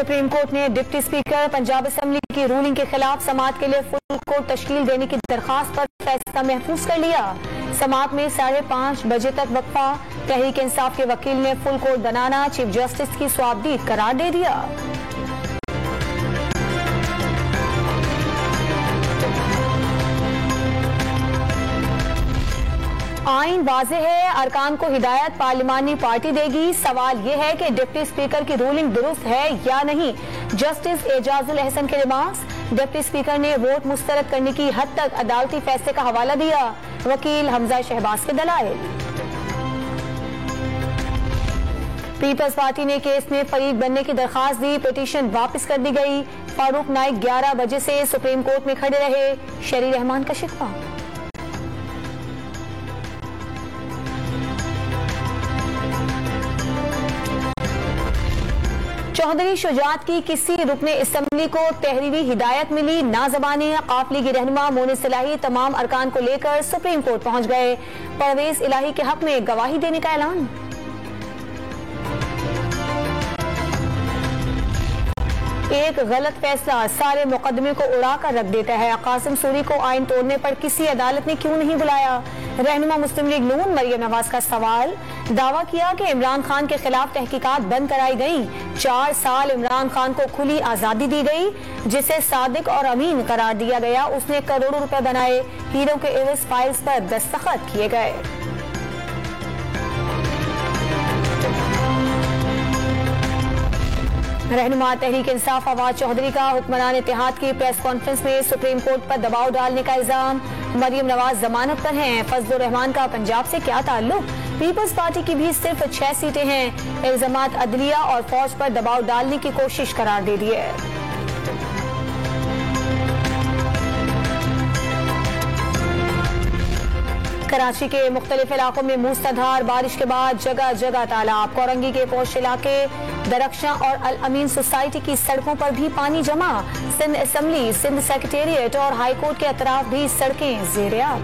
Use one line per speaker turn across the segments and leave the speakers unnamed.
Supreme court ने deputy speaker Punjab assembly की ruling के खिलाफ समाअत के लिए फुल कोर्ट तश्कील देने की दरखास्त पर फैसला महफूज कर लिया। समाअत में 5:30 बजे तक वक्फा। तहरीक इंसाफ के वकील ने फुल कोर्ट बनाना चीफ जस्टिस की स्वाबदीद करार दे दिया। आइन वाज़ेह है, अरकान को हिदायत पार्लिमानी पार्टी देगी। सवाल यह है कि डिप्टी स्पीकर की रूलिंग दुरुस्त है या नहीं। जस्टिस एजाजुल अहसन के रिमार्क्स। डिप्टी स्पीकर ने वोट मुस्तरद करने की हद तक अदालती फैसले का हवाला दिया। वकील हमजा शहबाज के दलाइल। पीपल्स पार्टी ने केस में फरीक बनने की दरखास्त दी, पिटीशन वापस कर दी गई। फारूक नाइक 11 बजे से सुप्रीम कोर्ट में खड़े रहे। शरी रहमान का शिकवा। चौधरी शुजात की किसी रुकने असेंबली को तहरीरी हिदायत मिली ना ज़बानी। काफिले की रहनुमा मोनिस इलाही तमाम अरकान को लेकर सुप्रीम कोर्ट पहुंच गए। परवेज इलाही के हक में गवाही देने का ऐलान। एक गलत फैसला सारे मुकदमे को उड़ाकर रख देता है। कासिम सूरी को आइन तोड़ने पर किसी अदालत ने क्यों नहीं बुलाया। रहनुमा मुस्लिम लीग नून मरियम नवाज का सवाल। दावा किया कि इमरान खान के खिलाफ तहकीकात बंद कराई गई। 4 साल इमरान खान को खुली आजादी दी गई, जिसे सादिक और अमीन करार दिया गया। उसने करोड़ों रुपए बनाए। हीरो के एवज फाइल्स पर दस्तखत किए गए। रहनुमा तहरीक इंसाफ फवाद चौधरी का हुक्मरान इत्तेहाद की प्रेस कॉन्फ्रेंस में सुप्रीम कोर्ट पर दबाव डालने का इल्जाम। मरियम नवाज जमानत पर हैं। फजलुर रहमान का पंजाब से क्या ताल्लुक। पीपल्स पार्टी की भी सिर्फ 6 सीटें हैं। इल्जामात अदलिया और फौज पर दबाव डालने की कोशिश करार दे दी है। कराची के मुख्तलिफ इलाकों में मूसलाधार बारिश के बाद जगह जगह तालाब। कोरंगी के पोश इलाके, दरख्शा और अल अमीन सोसाइटी की सड़कों पर भी पानी जमा। सिंध असेंबली, सिंध सेक्रेटेरिएट और हाईकोर्ट के अतराफ भी सड़कें ज़ेर-ए-आब।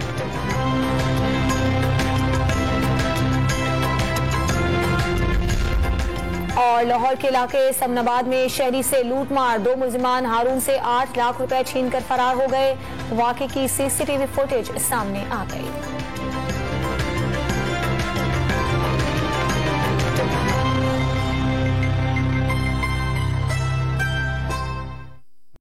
और लाहौर के इलाके समनाबाद में शहरी से लूटमार। 2 मुलजिमान हारून से 8 लाख रुपए छीनकर फरार हो गए। वाक़े की सीसीटीवी फुटेज सामने आ गई।